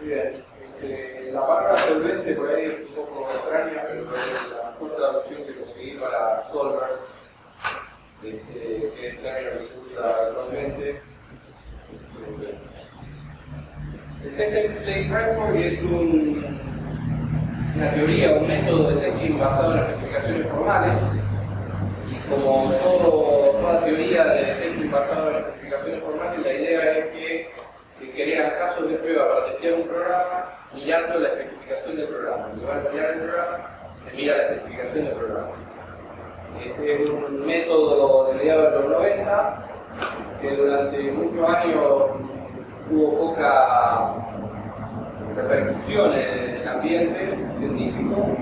Bien. La palabra solvente por ahí es un poco extraña, pero es la mejor traducción que conseguí para solvers, que es el término que se usa actualmente. El Test Template Framework es una teoría, un método de testing basado en especificaciones formales, y como toda teoría de testing basado en especificaciones formales, la idea es que se generan casos de prueba para testear un programa mirando la especificación del programa. En lugar de mirar el programa, se mira la especificación del programa. Este es un método de mediados de los 90 que durante muchos años tuvo poca repercusión en el ambiente científico,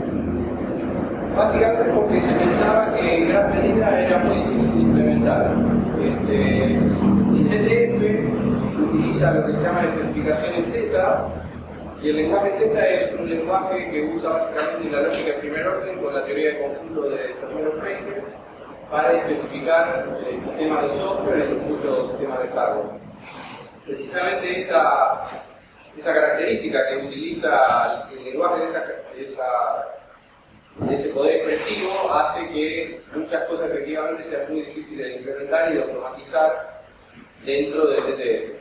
básicamente porque se pensaba que en gran medida era muy difícil de implementar. El TTF utiliza lo que se llama especificaciones Z, y el lenguaje Z es un lenguaje que usa básicamente la lógica de primer orden con la teoría de conjunto de Samuel Frankel para especificar sistemas de software e incluso sistemas de hardware. Precisamente esa característica que utiliza el lenguaje de ese poder expresivo hace que muchas cosas efectivamente sean muy difíciles de implementar y de automatizar dentro del TTF.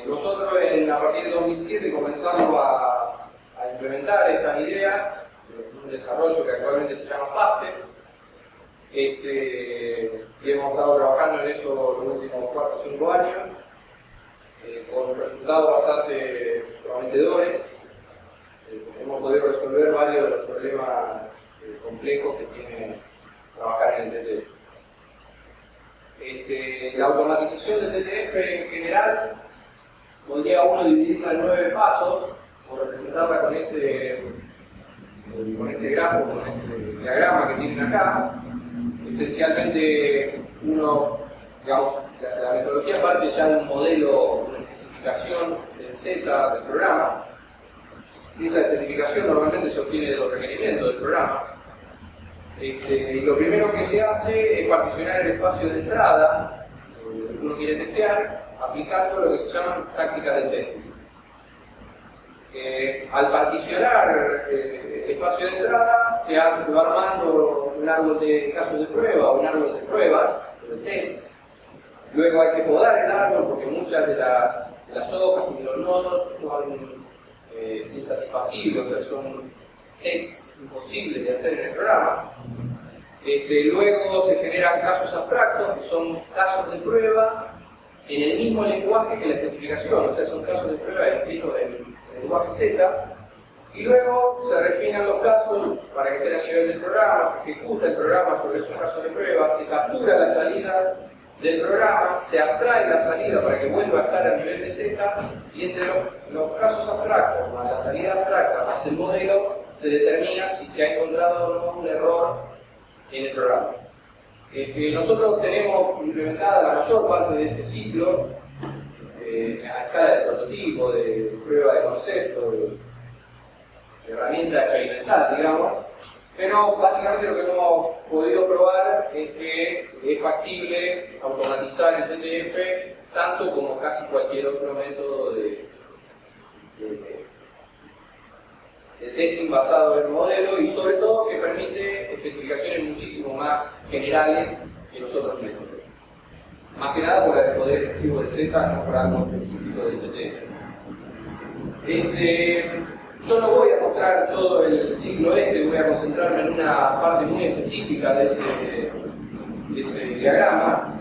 Nosotros a partir de 2007 comenzamos a implementar estas ideas en un desarrollo que actualmente se llama FASTES, y hemos estado trabajando en eso los últimos 4 o 5 años con resultados bastante prometedores. Hemos podido resolver varios de los problemas complejos que tiene trabajar en el TTF. La automatización del TTF en general podría uno dividirla en 9 pasos, o representarla con este grafo, con este diagrama que tienen acá. Esencialmente, la metodología parte ya de un modelo, una especificación del Z del programa. Y esa especificación normalmente se obtiene de los requerimientos del programa. Y lo primero que se hace es particionar el espacio de entrada que uno quiere testear, aplicando lo que se llaman tácticas de testing. Al particionar el espacio de entrada, se va armando un árbol de casos de prueba, un árbol de pruebas, de tests. Luego hay que podar el árbol porque muchas de las hojas y los nodos son insatisfacibles, o sea, son tests imposibles de hacer en el programa. Luego se generan casos abstractos, que son casos de prueba en el mismo lenguaje que la especificación, o sea, son casos de prueba escritos en el lenguaje Z, y luego se refinan los casos para que estén a nivel del programa, se ejecuta el programa sobre esos casos de prueba, se captura la salida del programa, se abstrae la salida para que vuelva a estar a nivel de Z, y entre los casos abstractos, más la salida abstracta, más el modelo, se determina si se ha encontrado o no un error en el programa. Nosotros tenemos implementada la mayor parte de este ciclo a escala de prototipo, de prueba de concepto, de herramienta experimental, digamos, pero básicamente lo que hemos podido probar es que es factible automatizar el TTF tanto como casi cualquier otro método de testing basado en el modelo, y sobre todo que permite especificaciones muchísimo más generales que los otros métodos. Más que nada por el poder expresivo de Z, no por algo específico del TTF. Yo no voy a mostrar todo el ciclo voy a concentrarme en una parte muy específica de ese diagrama.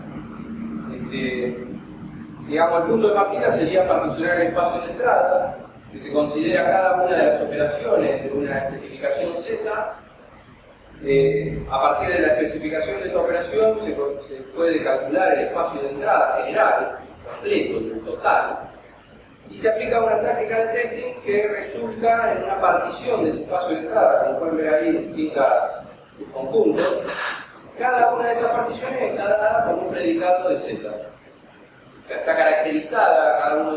Digamos, el punto de partida sería particionar el espacio de entrada, que se considera cada una de las operaciones de una especificación Z. A partir de la especificación de esa operación se puede calcular el espacio de entrada general, completo, el total, y se aplica una táctica de testing que resulta en una partición de ese espacio de entrada, como pueden ver ahí en distintos conjuntos. Cada una de esas particiones está dada por un predicado de Z. Está caracterizada, cada uno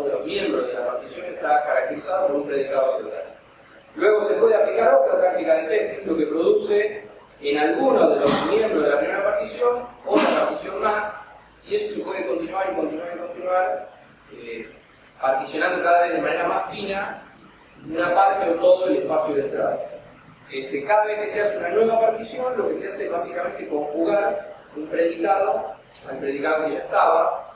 de los miembros de la partición está caracterizado por un predicado Z. Luego se puede aplicar otra táctica de testing, lo que produce en algunos de los miembros de la primera partición otra partición más, y eso se puede continuar y continuar y continuar particionando cada vez de manera más fina una parte o todo el espacio de entrada. Cada vez que se hace una nueva partición, lo que se hace es básicamente conjugar un predicado al predicado que ya estaba,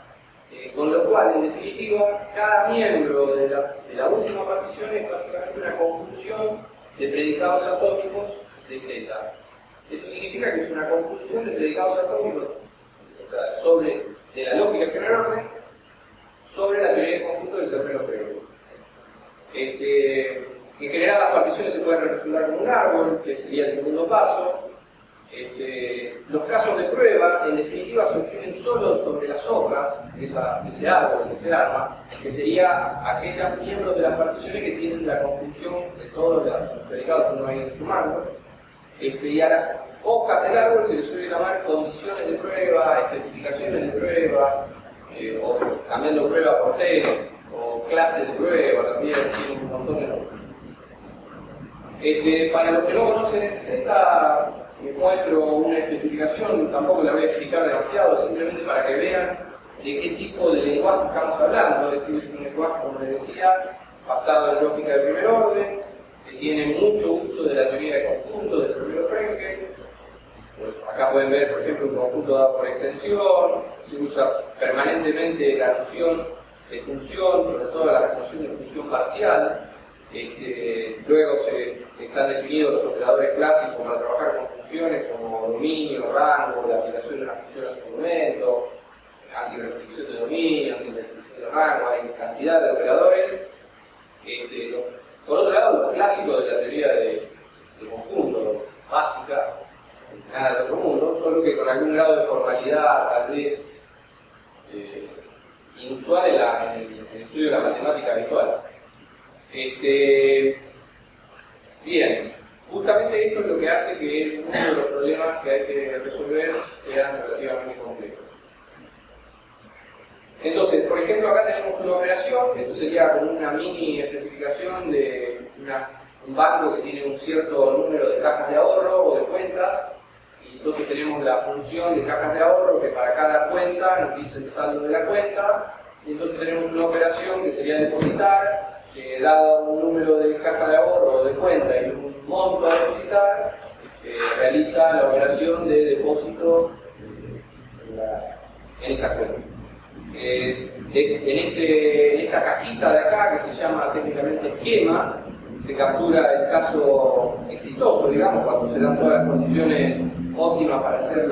con lo cual, en definitiva, cada miembro de la última partición es básicamente una conjunción de predicados atómicos de Z. Eso significa que es una conjunción de predicados atómicos, o sea, de la lógica del primer orden, sobre la teoría del conjunto del cerrero previo. En general las particiones se pueden representar como un árbol, que sería el segundo paso. Los casos de prueba, en definitiva, se obtienen solo sobre las hojas de ese árbol, de ese arma, que sería aquellos miembros de las particiones que tienen la conjunción de todos los predicados que uno va a ir sumando. Y a las hojas del árbol se les suele llamar condiciones de prueba, especificaciones de prueba, o cambiando prueba por test, o clases de prueba, también tienen un montón de nombres. Para los que no conocen el Z, les muestro una especificación, tampoco la voy a explicar demasiado, simplemente para que vean de qué tipo de lenguaje estamos hablando. Es decir, es un lenguaje, como les decía, basado en lógica de primer orden, que tiene mucho uso de la teoría de conjunto de Cervelo-Frenkel. Acá pueden ver, por ejemplo, un conjunto dado por extensión, se usa permanentemente la noción de función, sobre todo la noción de función parcial. Luego están definidos los operadores clásicos para trabajar con funciones como dominio, rango, la aplicación de una función a su momento, antirrestricción de dominio, antirrestricción de rango, hay cantidad de operadores. Por otro lado, los clásicos de la teoría de conjunto básica, nada de otro mundo, solo que con algún grado de formalidad tal vez inusual en el estudio de la matemática habitual. Bien, justamente esto es lo que hace que uno de los problemas que hay que resolver sean relativamente complejos. Entonces, por ejemplo, acá tenemos una operación, esto sería como una mini especificación de un banco que tiene un cierto número de cajas de ahorro o de cuentas, y entonces tenemos la función de cajas de ahorro que para cada cuenta nos dice el saldo de la cuenta, y entonces tenemos una operación que sería depositar, que dado un número de caja de ahorro o de cuenta y un monto a depositar, realiza la operación de depósito en esa cuenta. En esta cajita de acá, que se llama técnicamente esquema, se captura el caso exitoso, digamos, cuando se dan todas las condiciones óptimas para hacer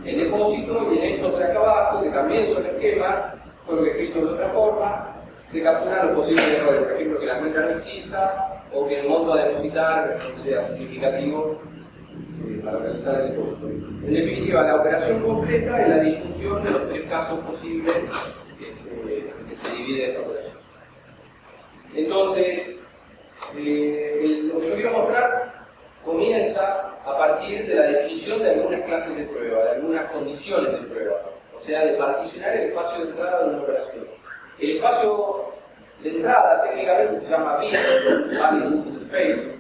el depósito, y en estos de acá abajo, que también son esquemas, solo que escritos de otra forma, se capturan los posibles errores, por ejemplo, que la cuenta no exista o que el monto a depositar no sea significativo para realizar el depósito. En definitiva, la operación completa es la disyunción de los tres casos posibles que se divide esta operación. Entonces, lo que yo quiero mostrar comienza a partir de la definición de algunas clases de prueba, de algunas condiciones de prueba, o sea, de particionar el espacio de entrada de una operación. El espacio de entrada técnicamente se llama bit, valid input space,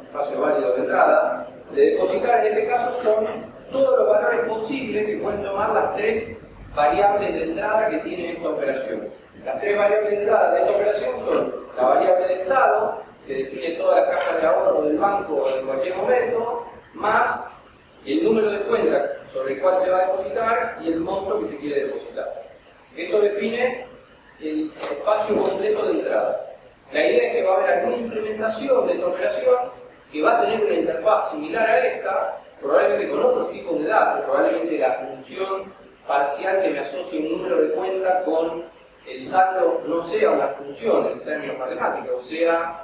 espacio válido de entrada. De depositar en este caso son todos los valores posibles que pueden tomar las tres variables de entrada que tiene esta operación. Las tres variables de entrada de esta operación son la variable de estado, que define todas las cajas de ahorro del banco en cualquier momento, más el número de cuenta sobre el cual se va a depositar y el monto que se quiere depositar. Eso define el espacio completo de entrada. La idea es que va a haber alguna implementación de esa operación que va a tener una interfaz similar a esta, probablemente con otros tipos de datos, probablemente la función parcial que me asocie un número de cuenta con el saldo no sea una función en términos matemáticos, o sea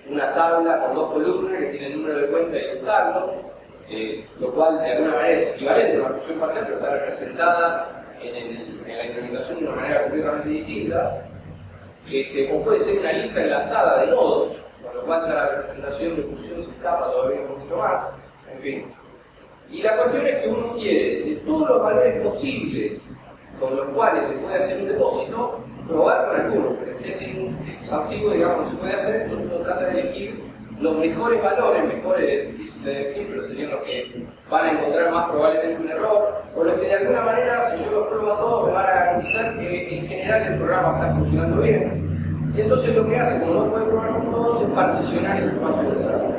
una tabla con dos columnas que tiene el número de cuenta y el saldo, lo cual de alguna manera es equivalente a una función parcial, pero está representada en la implementación de una manera completamente distinta, o puede ser una lista enlazada de nodos, con lo cual ya la representación de función se escapa todavía un poquito más, en fin. Y la cuestión es que uno quiere, de todos los valores posibles con los cuales se puede hacer un depósito, probar con algunos, porque el testing exhaustivo, digamos, no se puede hacer, entonces uno trata de elegir los mejores valores, mejores difíciles de elegir, pero serían los que van a encontrar más probablemente un error, o los que de alguna manera, si yo los pruebo a todos, me van a garantizar que en general el programa está funcionando bien. Y entonces lo que hace, como no puede probar con todos, es particionar ese espacio de trabajo.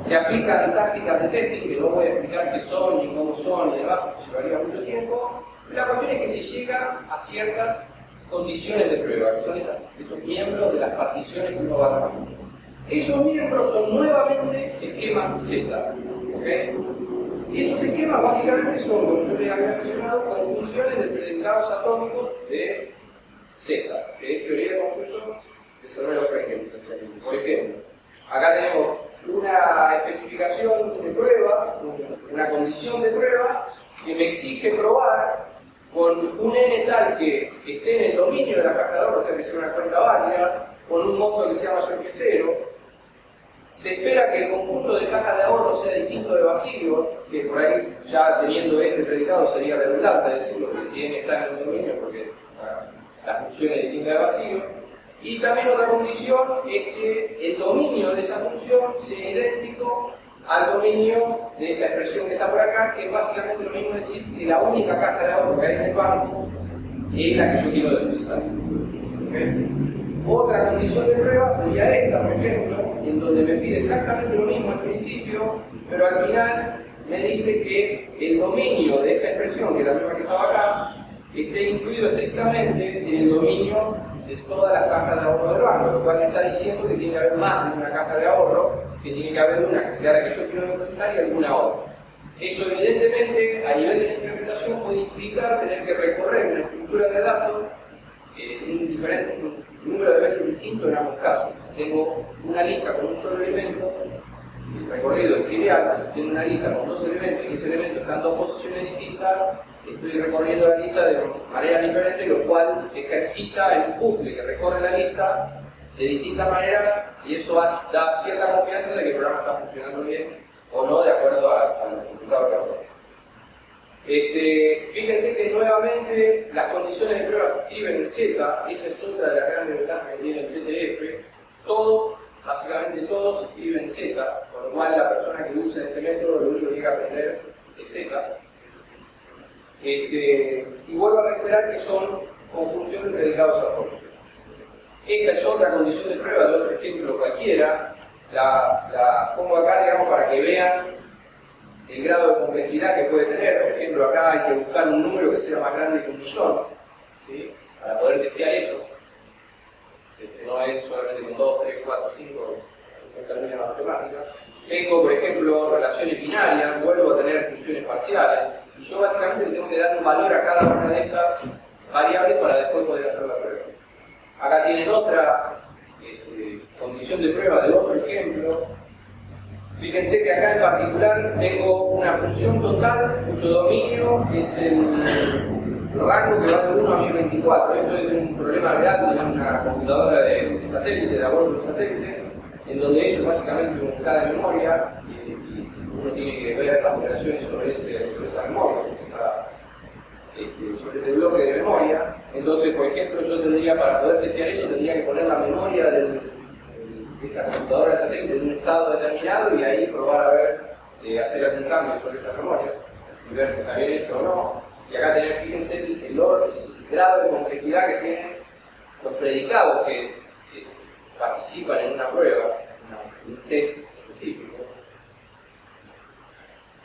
Se aplican tácticas de testing, que no voy a explicar qué son, ni cómo son, y demás, porque llevaría mucho tiempo. La cuestión es que se llega a ciertas condiciones de prueba, que son esos miembros de las particiones que uno va a trabajar. Esos miembros son nuevamente esquemas Z. ¿Okay? Y esos esquemas básicamente son, como yo les había mencionado, conjunciones de predicados atómicos de Z, que es teoría de conjuntos de Zermelo-Fraenkel. Por ejemplo, acá tenemos una especificación de prueba, una condición de prueba que me exige probar con un n tal que esté en el dominio de la caja de ahorro, o sea que sea una cuenta válida, con un monto que sea mayor que 0. Se espera que el conjunto de cajas de ahorro sea distinto de vacío, que por ahí ya teniendo este predicado sería redundante decirlo, que si n está en el dominio, porque la función es distinta de vacío. Y también otra condición es que el dominio de esa función sea idéntico al dominio de esta expresión que está por acá, que es básicamente lo mismo decir que la única caja de ahorro que hay en el banco es la que yo quiero depositar. ¿Okay? Otra condición de prueba sería esta, por ejemplo, en donde me pide exactamente lo mismo al principio, pero al final me dice que el dominio de esta expresión, que es la misma que estaba acá, esté incluido estrictamente en el dominio de todas las cajas de ahorro del banco, lo cual me está diciendo que tiene que haber más de una caja de ahorro, que tiene que haber una que sea la que yo quiero depositar y alguna otra. Eso evidentemente a nivel de la implementación puede implicar tener que recorrer una estructura de datos un número de veces distinto en ambos casos. Tengo una lista con un solo elemento, el recorrido es trivial, si tengo una lista con dos elementos y ese elemento está en dos posiciones distintas, estoy recorriendo la lista de manera diferente, lo cual ejercita el puzzle que recorre la lista de distintas maneras y eso da cierta confianza de que el programa está funcionando bien o no de acuerdo al resultado que aporta. Fíjense que nuevamente las condiciones de prueba se escriben en Z, esa es otra de las grandes ventajas que tiene el TTF. Todo, básicamente todo se escribe en Z, con lo cual la persona que use este método lo único que tiene que aprender es Z. Y vuelvo a reiterar que son conjunciones de predicados atómicos. Esta es otra condición de prueba de otro ejemplo cualquiera. La pongo acá, digamos, para que vean el grado de complejidad que puede tener. Por ejemplo, acá hay que buscar un número que sea más grande que 1.000.000, ¿sí? Para poder testear eso. No es solamente con 2, 3, 4, 5 en términos matemáticos. Tengo, por ejemplo, relaciones binarias, vuelvo a tener funciones parciales, y yo básicamente le tengo que dar un valor a cada una de estas variables para después poder hacer la prueba. Acá tienen otra condición de prueba de otro ejemplo. Fíjense que acá en particular tengo una función total cuyo dominio es el rango que va de 1 a 1024. Esto es un problema real de una computadora de satélite, de abordo de satélite, en donde eso es básicamente una unidad de memoria y uno tiene que ver las operaciones sobre esa memoria, sobre ese bloque de memoria. Entonces, por ejemplo, yo tendría, para poder testear eso, tendría que poner la memoria de esta computadora de satélite en un estado determinado y ahí probar a ver, hacer algún cambio sobre esa memoria y ver si está bien hecho o no. Y acá tener, fíjense, el grado de complejidad que tienen los predicados que participan en una prueba, un test específico.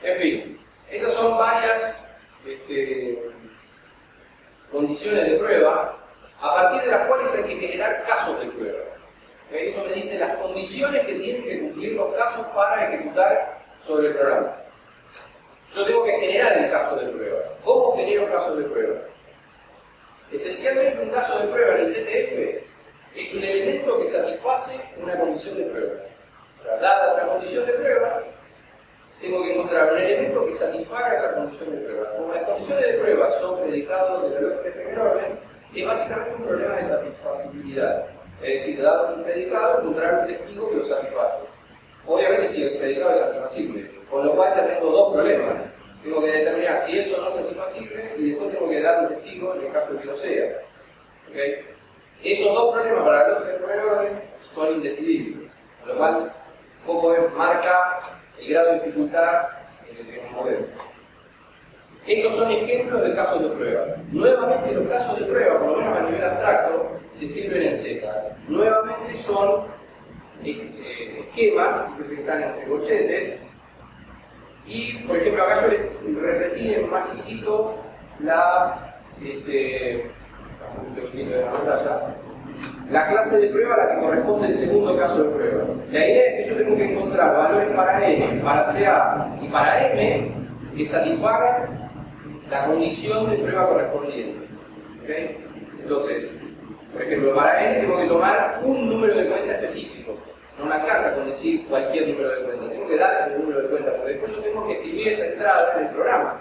En fin, esas son varias condiciones de prueba a partir de las cuales hay que generar casos de prueba. ¿Okay? Eso me dice las condiciones que tienen que cumplir los casos para ejecutar sobre el programa. Yo tengo que generar el caso de prueba. ¿Cómo genero casos de prueba? Esencialmente un caso de prueba en el TTF es un elemento que satisface una condición de prueba. O sea, dada una condición de prueba, tengo que encontrar un elemento que satisfaga esa condición de prueba. Como las condiciones de prueba son predicados de la primer orden, es básicamente un problema de satisfacibilidad. Es decir, dado un predicado, encontrar un testigo que lo satisface. Obviamente si el predicado es satisfacible, con lo cual ya tengo dos problemas. Tengo que determinar si eso no es satisfacible y después tengo que dar un testigo en el caso de que lo sea. ¿Okay? Esos dos problemas para los de primer orden son indecidibles, con lo cual un poco marca el grado de dificultad en el que nos movemos. Estos son ejemplos de casos de prueba. Nuevamente los casos de prueba, por lo menos a nivel abstracto, se escriben en Z. Nuevamente son esquemas que están entre corchetes. Y, por ejemplo, acá yo les repetí en más chiquitito la clase de prueba a la que corresponde el segundo caso de prueba. La idea es que yo tengo que encontrar valores para n, para CA y para m que satisfagan la condición de prueba correspondiente. ¿Okay? Entonces, por ejemplo, para n tengo que tomar un número de cuenta específico. No me alcanza con decir cualquier número de cuenta. Tengo que dar un número de cuenta, porque después yo tengo que escribir esa entrada en el programa.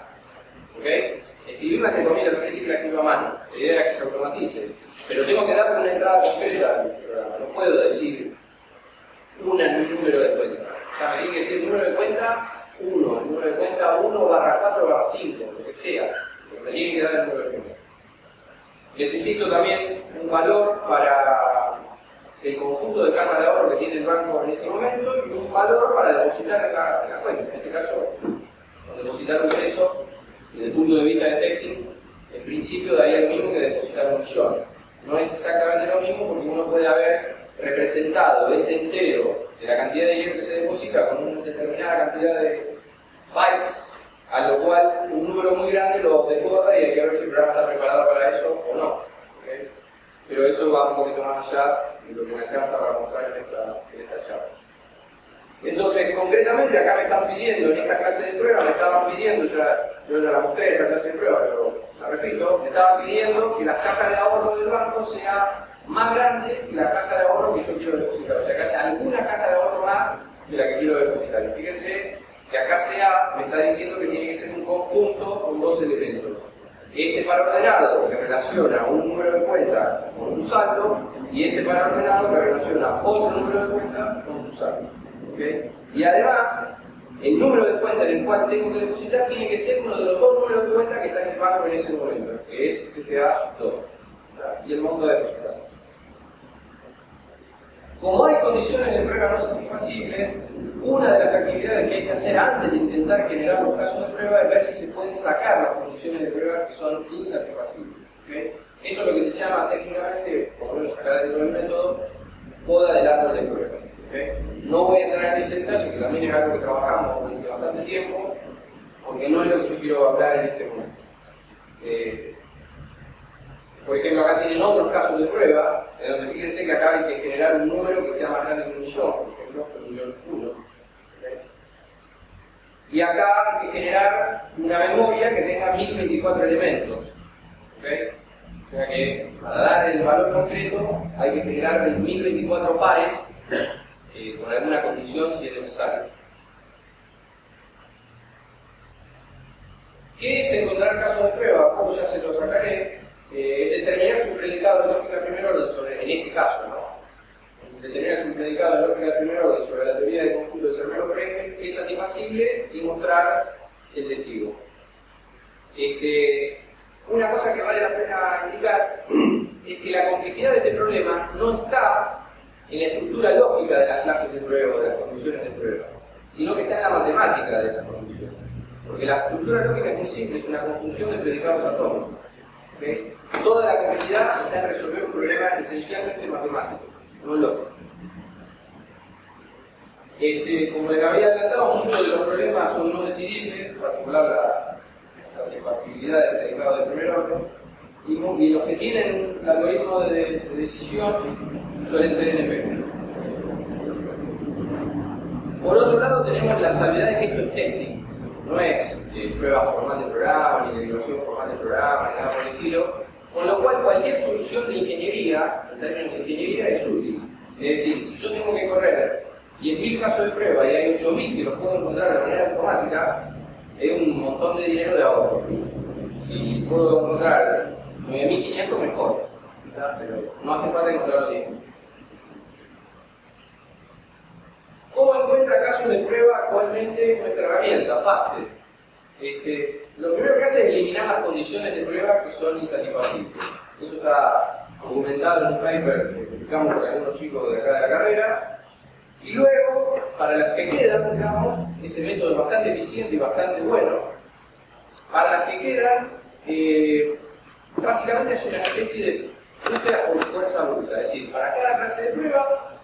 ¿Okay? Escribirla entre comillas no quiere decir que la escriba a mano. La idea es que se automatice. Pero tengo que darle una entrada completa al programa. No puedo decir un número de cuenta. Me tiene que decir el número de cuenta 1, el número de cuenta 1/4/5, lo que sea. Me tiene que dar el número de cuenta. Necesito también un valor para el conjunto de cajas de ahorro que tiene el banco en ese momento y un valor para depositar en la cuenta. En este caso, depositar un peso, desde el punto de vista de testing, en principio daría lo mismo que depositar 1 millón. No es exactamente lo mismo porque uno puede haber representado ese entero de la cantidad de dinero que se deposita con una determinada cantidad de bytes, a lo cual un número muy grande lo desborda y hay que ver si el programa está preparado para eso o no. ¿Okay? Pero eso va un poquito más allá de lo que me alcanza para mostrar en esta charla. Entonces, concretamente, acá me están pidiendo, en esta clase de prueba, me estaban pidiendo, yo ya la mostré en esta clase de prueba, pero la repito, me estaban pidiendo que la caja de ahorro del banco sea más grande que la caja de ahorro que yo quiero depositar. O sea, que haya alguna caja de ahorro más de la que quiero depositar. Y fíjense que acá CA me está diciendo que tiene que ser un conjunto con 2 elementos. Este par ordenado que relaciona un número de cuenta con su saldo y este par ordenado que relaciona otro número de cuenta con su saldo. ¿Okay? Y además, el número de cuenta en el cual tengo que depositar tiene que ser uno de los 2 números de cuenta que está en el banco en ese momento, que es CTA2 y el monto de depositar. Como hay condiciones de prueba no satisfacibles, una de las actividades que hay que hacer antes de intentar generar los casos de prueba es ver si se pueden sacar las condiciones de prueba que son insatisfacibles. ¿Okay? Eso es lo que se llama técnicamente, por lo menos acá dentro del método, poda del árbol de prueba. ¿Okay? No voy a entrar en ese detalle, que también es algo que trabajamos durante bastante tiempo, porque no es lo que yo quiero hablar en este momento. Por ejemplo, acá tienen otros casos de prueba, en donde fíjense que acá hay que generar un número que sea más grande que 1 millón, por ejemplo, 1.000.000. ¿Okay? Y acá hay que generar una memoria que tenga 1024 elementos. ¿Okay? O sea que para dar el valor concreto hay que generar 1024 pares con alguna condición si es necesario. ¿Qué es encontrar casos de prueba? Como ya se los sacaré. Determinar su predicado de lógica de primer orden sobre, en este caso, ¿no? Determinar su predicado de lógica de primer orden sobre la teoría de conjunto de Cervelo-Frege es satisfacible y mostrar el testigo. Una cosa que vale la pena indicar es que la complejidad de este problema no está en la estructura lógica de las clases de prueba o de las condiciones de prueba, sino que está en la matemática de esas condiciones. Porque la estructura lógica es muy simple, es una conjunción de predicados atómicos. ¿Okay? Toda la complejidad está en resolver un problema esencialmente matemático, no lógico. Como les había adelantado, muchos de los problemas son no decidibles, en particular la satisfacibilidad del predicado de primer orden, y los que tienen el algoritmo de decisión suelen ser NP. Por otro lado, tenemos la salvedad de que esto es técnico, no es prueba formal del programa, ni derivación formal del programa, ni nada por el estilo, con lo cual cualquier solución de ingeniería, en términos de ingeniería, es útil. Es decir, si yo tengo que correr 10.000 casos de prueba y hay 8.000 que los puedo encontrar de manera automática, es un montón de dinero de ahorro. Si puedo encontrar 9.500, mejor, pero no hace falta encontrarlo bien. ¿Cómo encuentra casos de prueba actualmente nuestra herramienta, FASTES? Lo primero que hace es eliminar las condiciones de prueba que son insatisfacibles. Eso está documentado en un paper que publicamos por algunos chicos de acá de la carrera. Y luego, para las que quedan, digamos, ese método es bastante eficiente y bastante bueno, Para las que quedan, básicamente es una especie de búsqueda por fuerza bruta, es decir, para cada clase de prueba,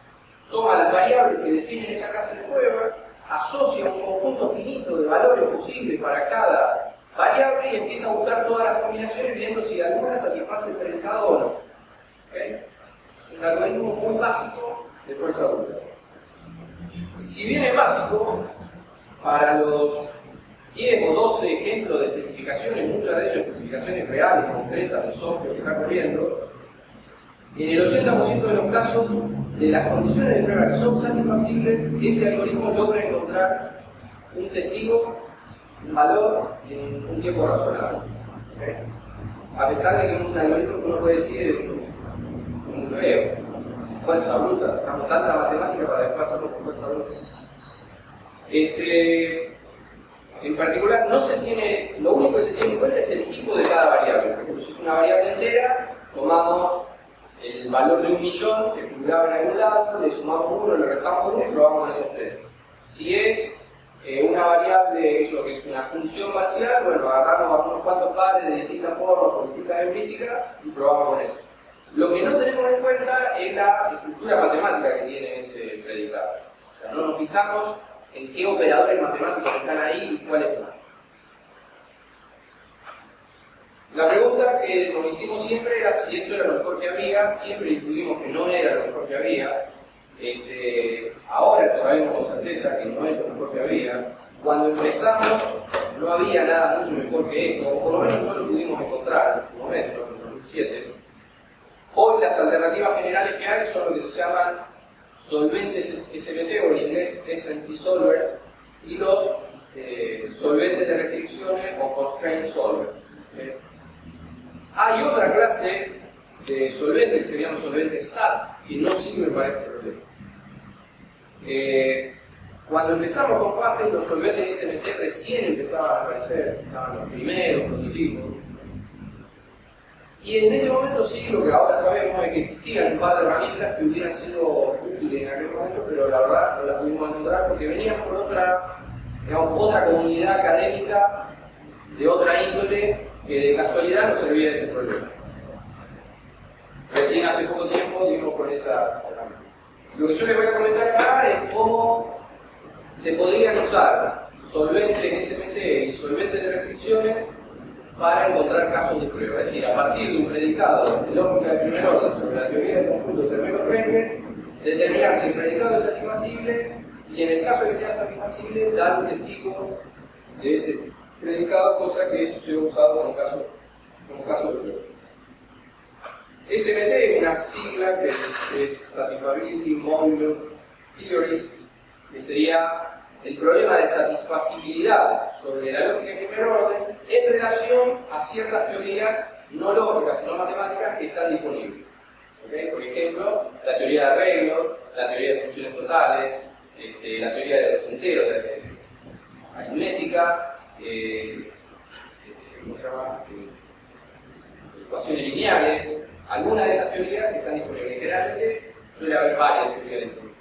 toma las variables que definen esa clase de prueba, asocia un conjunto finito de valores posibles para cada variable y empieza a buscar todas las combinaciones viendo si alguna satisface el predicado o no. ¿Okay? Es un algoritmo muy básico de fuerza bruta. Si bien es básico, para los 10 o 12 ejemplos de especificaciones, muchas de ellas especificaciones reales, concretas del software que está corriendo, en el 80% de los casos, de las condiciones de prueba que son satisfacibles, ese algoritmo logra encontrar un testigo, un valor en un tiempo razonable. ¿Okay? A pesar de que es un algoritmo que uno puede decir muy feo, fuerza bruta, tenemos tanta matemática para después hacerlo con fuerza bruta. En particular, no se tiene, lo único que se tiene en cuenta es el tipo de cada variable. Por ejemplo, si es una variable entera, tomamos el valor de 1.000.000 que figuraba en algún lado, le sumamos 1, le restamos 1 y probamos con esos 3. Si es una variable, eso que es una función parcial, bueno, agarramos unos cuantos pares de distintas formas, con distintas heurísticas y probamos con eso. Lo que no tenemos en cuenta es la estructura matemática que tiene ese predicado. O sea, no nos fijamos en qué operadores matemáticos están ahí y cuáles no. La pregunta que nos hicimos siempre era si esto era lo mejor que había, siempre intuimos que no era lo mejor que había. Ahora lo sabemos con certeza que no es lo mejor que había. Cuando empezamos no había nada mucho mejor que esto, o por lo menos no lo pudimos encontrar en su momento, en 2007. Hoy las alternativas generales que hay son lo que se llaman solventes SMT, o en inglés SMT solvers, y los solventes de restricciones o constraint solvers. Hay otra clase de solventes que serían los solventes SAT, que no sirven para este problema. Cuando empezamos con FASTEC, los solventes SMT recién empezaban a aparecer, estaban los primeros prototipos. Y en ese momento sí, lo que ahora sabemos es que existían un par de herramientas que hubieran sido útiles en aquel momento, pero la verdad no las pudimos encontrar porque venían por otra comunidad académica de otra índole que de casualidad no servía de ese problema. Recién hace poco tiempo dimos con esa herramienta. Lo que yo les voy a comentar acá es cómo se podrían usar solventes SMT y solventes de restricciones para encontrar casos de prueba. Es decir, a partir de un predicado de lógica de primer orden sobre la teoría del conjunto Zermelo-Frenger, determinar si el predicado es satisfacible y en el caso de que sea satisfacible, dar un testigo de ese predicado, cosa que eso se ha usado como caso de prueba. SMT es una sigla que es Satisfiability Modular Theories, que sería el problema de satisfacibilidad sobre la lógica de primer orden en relación a ciertas teorías no lógicas, sino matemáticas que están disponibles. ¿Okay? Por ejemplo, la teoría de arreglos, la teoría de funciones totales, la teoría de los enteros, aritmética, ecuaciones lineales, algunas de esas teorías que están disponibles. Generalmente suele haber varias teorías disponibles.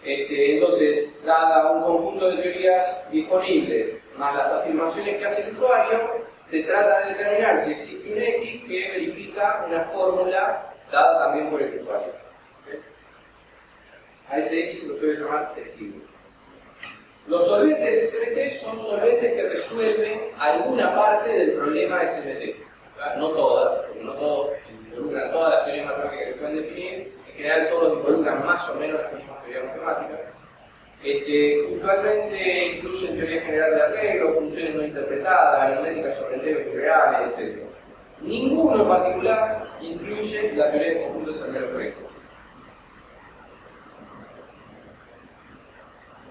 Entonces, dada un conjunto de teorías disponibles, más las afirmaciones que hace el usuario, se trata de determinar si existe un X que verifica una fórmula dada también por el usuario. ¿Okay? A ese X se lo suele llamar testigo. Los solventes SMT son solventes que resuelven alguna parte del problema SMT. ¿Verdad? No todas, porque no todos involucran todas las teorías matemáticas que se pueden definir. En general todos involucran más o menos las mismas teorías matemáticas. Usualmente incluyen teoría general de arreglo, funciones no interpretadas, aritmética sobre enteros reales, etc. Ninguno en particular incluye la teoría de conjuntos Zermelo-Frenger.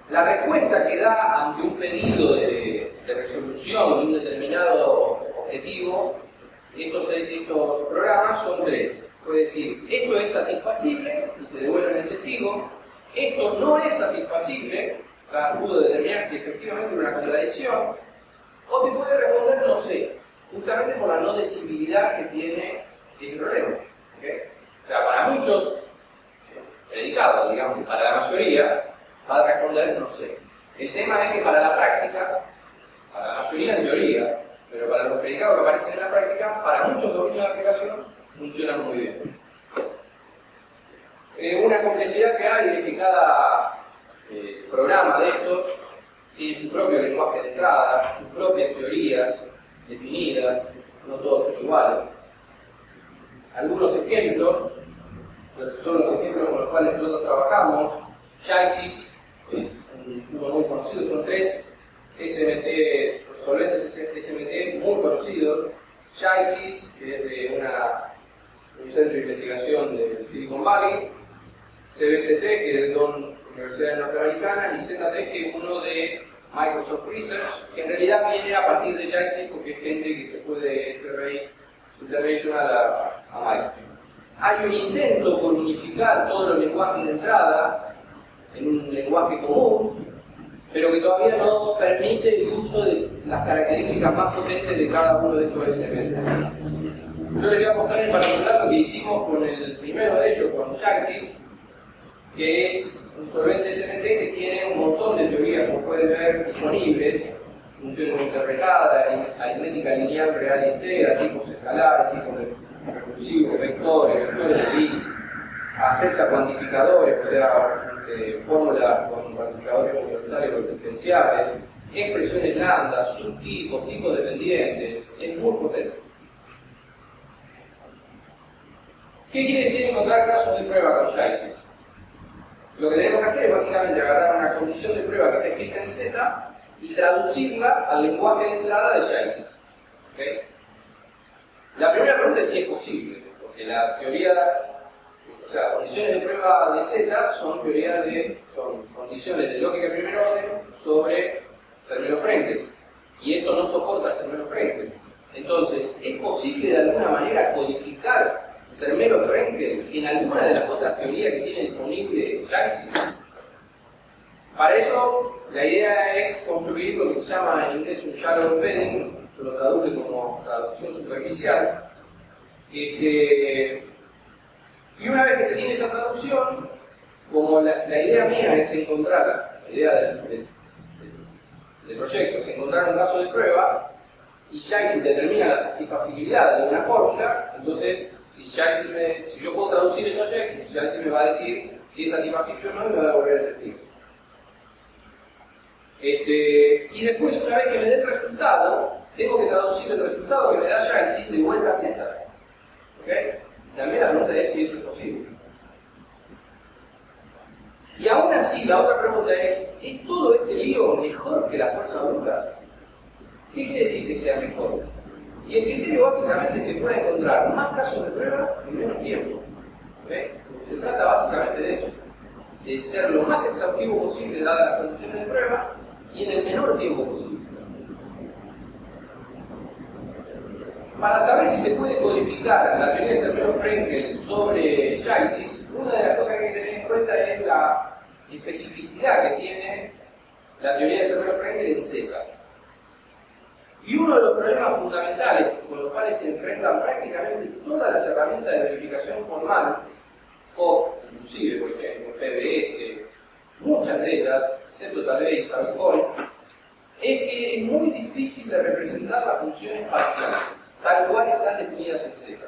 La respuesta que da ante un pedido de resolución de un determinado objetivo, estos programas son tres. Puede decir, esto es satisfacible, y te devuelven el testigo. Esto no es satisfacible, pudo determinar que efectivamente hay una contradicción. O te puede responder no sé, justamente por la no decibilidad que tiene este problema. ¿Okay? O sea, para muchos predicados, digamos, para la mayoría, va a responder no sé. El tema es que para la práctica, para la mayoría en teoría, algoritmos de aplicación funcionan muy bien. Una complejidad que hay es que cada programa de estos tiene su propio lenguaje de entrada, sus propias teorías definidas, no todos son iguales. Algunos ejemplos, son los ejemplos con los cuales nosotros trabajamos. JAISYS es uno muy conocido, son 3 SMT, solventes SMT muy conocidos. JAISYS, que es de un centro de investigación de Silicon Valley, CBC3, que es de 2 universidades norteamericanas, y Z3, que es uno de Microsoft Research, que en realidad viene a partir de JAISYS porque es gente que se puede SRI International a Microsoft. Hay un intento por unificar todos los lenguajes de entrada en un lenguaje común, pero que todavía no permite el uso de las características más potentes de cada uno de estos SMS. Yo les voy a mostrar en particular lo que hicimos con el primero de ellos, con JAISYS, que es un solvente SMT que tiene un montón de teorías, como pueden ver, disponibles: funciones interpretadas, aritmética lineal real e entera, tipos escalares, tipos recursivos, vectores de Lie, acepta cuantificadores, o sea, fórmulas con cuantificadores universales o existenciales, expresiones lambda, subtipos, tipos dependientes, es muy potente. ¿Qué quiere decir encontrar casos de prueba con JAISYS? Lo que tenemos que hacer es básicamente agarrar una condición de prueba que está escrita en Z y traducirla al lenguaje de entrada de JAISYS. ¿Okay? La primera pregunta es si es posible, porque la teoría, o sea, condiciones de prueba de Z son condiciones de lógica de primer orden sobre Zermelo-Fraenkel, y esto no soporta Zermelo-Fraenkel. Entonces, ¿es posible de alguna manera codificar Zermelo-Fraenkel en alguna de las otras teorías que tiene disponible JAISYS? Para eso, la idea es construir lo que se llama en inglés un shallow embedding, yo lo traduje como traducción superficial. Y una vez que se tiene esa traducción, como la idea mía es encontrar, la idea del proyecto es encontrar un caso de prueba, y JAISYS determina la satisfacibilidad de una fórmula, entonces si yo puedo traducir eso a JAISYS me va a decir si es satisfacible o no y me va a devolver el testigo. Y después, una vez que me dé el resultado, tengo que traducir el resultado que me da JAISYS de vuelta a Z. ¿Okay? También la pregunta es si eso es posible. Y aún así, la otra pregunta es todo este lío mejor que la fuerza bruta? ¿Qué quiere decir que sea mejor? Y el criterio básicamente es que pueda encontrar más casos de prueba en menos tiempo. ¿Okay? Se trata básicamente de eso, de ser lo más exhaustivo posible dadas las condiciones de prueba y en el menor tiempo posible. Para saber si se puede codificar la teoría de Zermelo-Fraenkel sobre JAISYS, una de las cosas que hay que tener en cuenta es la especificidad que tiene la teoría de Zermelo-Fraenkel en Z. Y uno de los problemas fundamentales con los cuales se enfrentan prácticamente todas las herramientas de verificación formal, o inclusive, por ejemplo, PBS, muchas de ellas, excepto tal vez Alcohol, es que es muy difícil de representar las funciones parciales, tal cual están definidas en Z.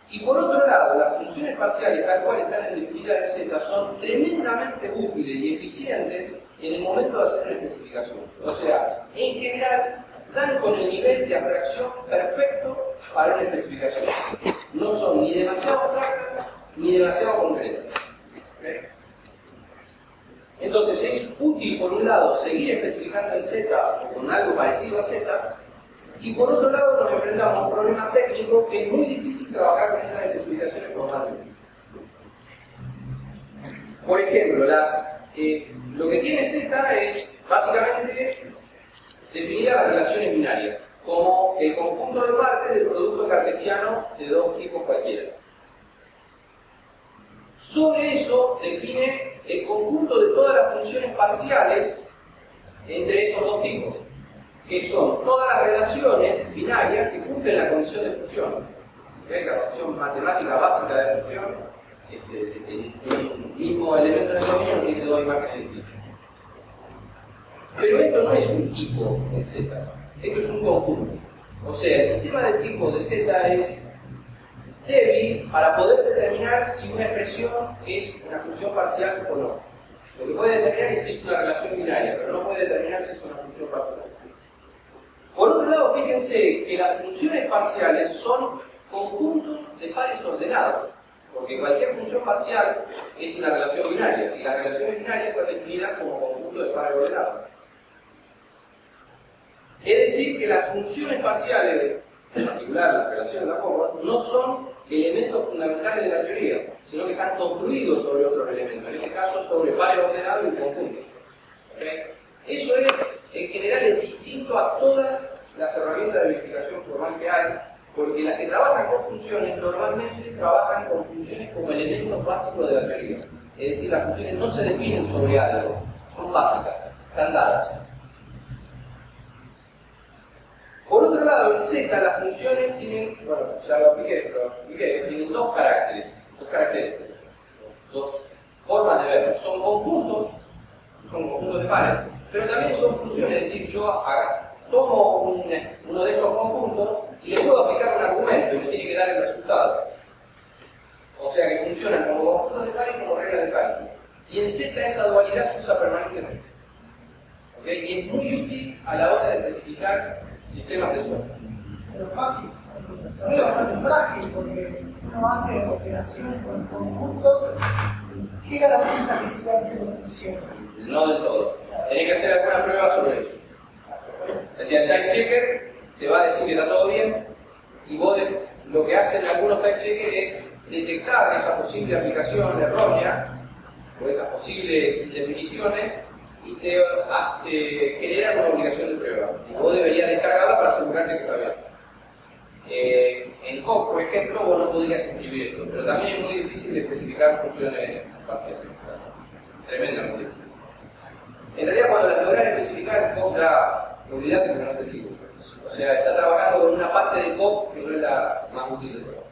Y por otro lado, las funciones parciales tal cual están definidas en Z son tremendamente útiles y eficientes en el momento de hacer una especificación. O sea, en general, dan con el nivel de abstracción perfecto para una especificación. No son ni demasiado abstractas ni demasiado concretas. ¿Okay? Entonces es útil, por un lado, seguir especificando en Z o con algo parecido a Z, y por otro lado nos enfrentamos a un problema técnico que es muy difícil trabajar con esas especificaciones formalmente. Por ejemplo, lo que tiene Z es básicamente definir las relaciones binarias como el conjunto de partes del producto cartesiano de dos tipos cualquiera. Sobre eso define el conjunto de todas las funciones parciales entre esos dos tipos, que son todas las relaciones binarias que cumplen la condición de función. ¿Okay? La condición matemática básica de función, el mismo elemento de dominio tiene dos imágenes distintas. Pero esto no es un tipo en Z, esto es un conjunto. O sea, el sistema de tipo de Z es débil para poder determinar si una expresión es una función parcial o no. Lo que puede determinar es si es una relación binaria, pero no puede determinar si es una función parcial. Por otro lado, fíjense que las funciones parciales son conjuntos de pares ordenados, porque cualquier función parcial es una relación binaria, y las relaciones binarias están definidas como conjunto de pares ordenados. Es decir, que las funciones parciales, en particular las relaciones de Apollon, no son elementos fundamentales de la teoría, sino que están construidos sobre otros elementos, en este caso sobre pares ordenados y conjuntos. ¿Okay? Eso es, en general, es distinto a todas las herramientas de verificación formal que hay, porque las que trabajan con funciones normalmente trabajan con funciones como elementos básicos de la teoría. Es decir, las funciones no se definen sobre algo, son básicas, están dadas. Por otro lado, en Z las funciones tienen, bueno, ya lo expliqué, tienen dos características, dos formas de verlo. Son conjuntos de pares, pero también son funciones, es decir, yo tomo uno de estos conjuntos y le puedo aplicar un argumento y me tiene que dar el resultado. O sea que funcionan como conjuntos de pares y como reglas de cálculo. Y en Z esa dualidad se usa permanentemente. ¿Okay? Y es muy útil a la hora de especificar sistemas de software. Pero Maxi, es bastante frágil porque uno hace operaciones con conjuntos y ¿qué garantiza que siga haciendo función? No del todo. Tenés que hacer alguna prueba sobre ello. Es decir, el type checker te va a decir que está todo bien y vos lo que hacen algunos type checkers es detectar esa posible aplicación errónea o esas posibles definiciones y te generan una obligación de prueba. Y vos deberías descargarla para asegurarte que está bien. En COP, por ejemplo, vos no podrías escribir esto, pero también es muy difícil de especificar funciones parciales. Tremendamente difícil. En realidad, cuando la lográs especificar, COP olvidate que no te sirve. O sea, está trabajando con una parte de COP que no es la más útil de prueba.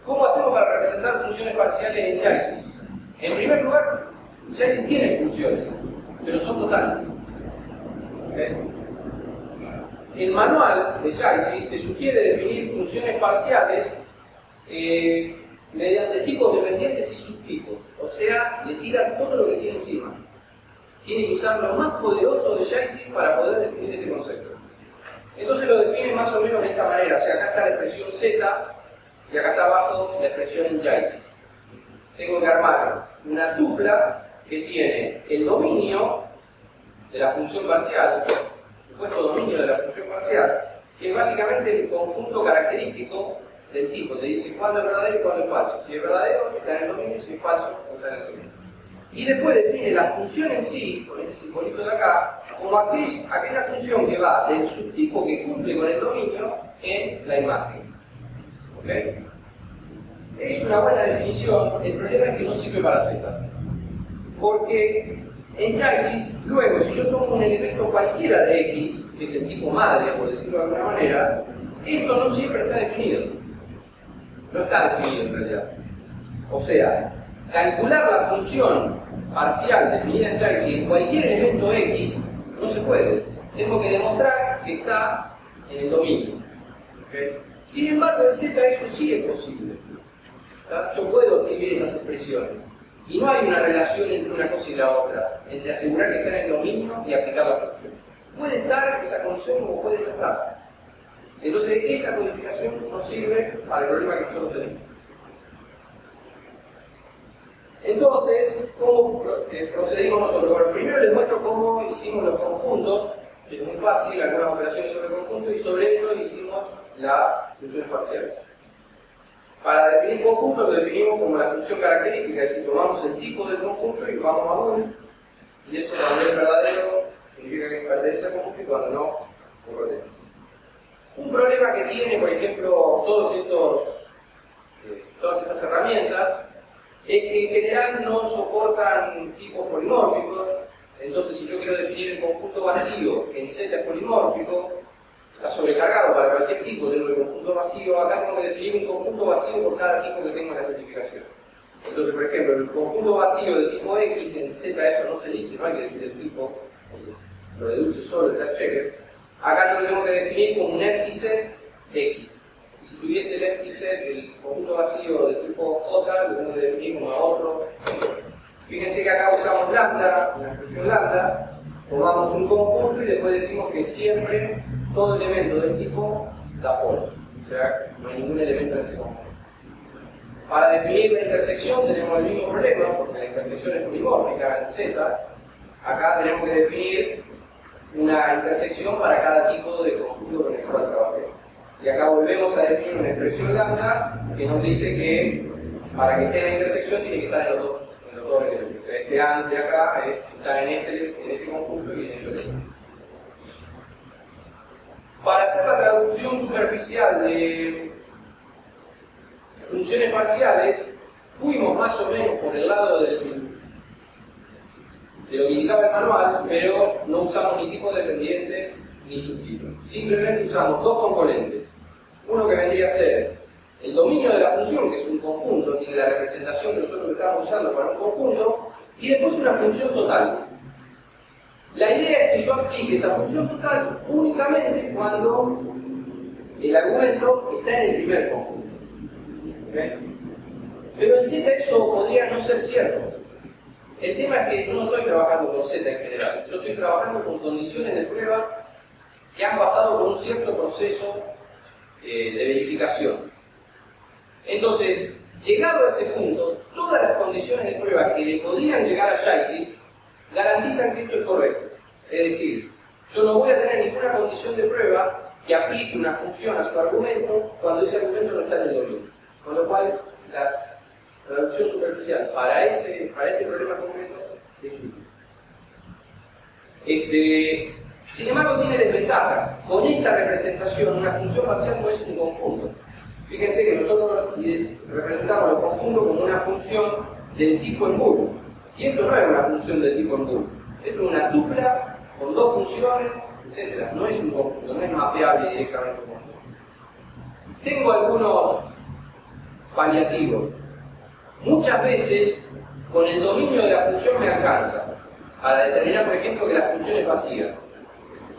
¿Cómo hacemos para representar funciones parciales en JAISIS? En primer lugar, JAISIS tiene funciones, pero son totales. ¿Okay? El manual de JAISIS te sugiere definir funciones parciales mediante tipos dependientes y subtipos. O sea, le tira todo lo que tiene encima. Tiene que usar lo más poderoso de JAISIS para poder definir este concepto. Entonces lo define más o menos de esta manera. O sea, acá está la expresión Z y acá está abajo la expresión en JAISIS. Tengo que armar una tupla que tiene el dominio de la función parcial, el supuesto dominio de la función parcial, que es básicamente el conjunto característico del tipo. Te dice cuándo es verdadero y cuándo es falso. Si es verdadero, está en el dominio, si es falso, está en el dominio. Y después define la función en sí, con este simbolito de acá, como aquella función que va del subtipo que cumple con el dominio en la imagen. ¿Okay? Es una buena definición, el problema es que no sirve para Z. Porque en JAISIS, luego, si yo tomo un elemento cualquiera de X, que es el tipo madre, por decirlo de alguna manera, esto no siempre está definido. No está definido en realidad. O sea, calcular la función parcial definida en JAISIS en cualquier elemento X no se puede. Tengo que demostrar que está en el dominio. ¿Okay? Sin embargo, en Z eso sí es posible. Yo puedo escribir esas expresiones. Y no hay una relación entre una cosa y la otra, entre asegurar que está en el dominio y aplicar la función. Puede estar esa condición o puede no estar. Entonces, esa codificación no sirve para el problema que nosotros tenemos. Entonces, ¿cómo procedimos nosotros? Bueno, primero les muestro cómo hicimos los conjuntos, que es muy fácil, algunas operaciones sobre conjuntos, y sobre ello hicimos las funciones parciales. Para definir conjuntos lo definimos como la función característica, es decir, tomamos el tipo del conjunto y vamos a un, y eso cuando es verdadero significa que pertenece al conjunto y cuando no pertenece. Un problema que tiene, por ejemplo, todas estas herramientas es que en general no soportan tipos polimórficos. Entonces, si yo quiero definir el conjunto vacío que en Z es polimórfico, está sobrecargado para cualquier tipo. Tengo el conjunto vacío, acá tengo que definir un conjunto vacío por cada tipo que tengo en la especificación. Entonces, por ejemplo, el conjunto vacío de tipo X, en Z eso no se dice, no hay que decir el tipo. lo deduce solo el tag checker, acá yo lo tengo que definir como un empty set X. Y si tuviese el empty set, el conjunto vacío de tipo J, lo tengo que definir como a otro. Fíjense que acá usamos lambda, una expresión lambda, tomamos un conjunto y después decimos que siempre todo elemento del tipo da false. O sea, no hay ningún elemento en ese conjunto. Para definir la intersección tenemos el mismo problema, porque la intersección es polimórfica en Z. Acá tenemos que definir una intersección para cada tipo de conjunto con el cual trabajemos. Y acá volvemos a definir una expresión lambda que nos dice que para que esté la intersección tiene que estar en los dos elementos. O sea, este antes de acá está en este conjunto y en este otro. Para hacer la traducción superficial de funciones parciales, fuimos más o menos por el lado de lo que indicaba el manual, pero no usamos ni tipo dependiente ni subtipo. Simplemente usamos dos componentes. Uno que vendría a ser el dominio de la función, que es un conjunto, tiene la representación que nosotros estamos usando para un conjunto, y después una función total. La idea es que yo aplique esa función total únicamente cuando el argumento está en el primer conjunto. ¿Okay? Pero en Z eso podría no ser cierto. El tema es que yo no estoy trabajando con Z en general, yo estoy trabajando con condiciones de prueba que han pasado por un cierto proceso de verificación. Entonces, llegado a ese punto, todas las condiciones de prueba que le podrían llegar a Chaisis garantizan que esto es correcto. Es decir, yo no voy a tener ninguna condición de prueba que aplique una función a su argumento cuando ese argumento no está en el dominio. Con lo cual, la traducción superficial para este problema concreto es útil. Sin embargo, tiene desventajas. Con esta representación, una función parcial no es un conjunto. Fíjense que nosotros representamos los conjuntos como una función del tipo en bool. Y esto no es una función del tipo en bool. Esto es una tupla con dos funciones, etc. No es un conjunto, no es mapeable directamente como conjunto. Tengo algunos paliativos. Muchas veces, con el dominio de la función me alcanza para determinar, por ejemplo, que la función es vacía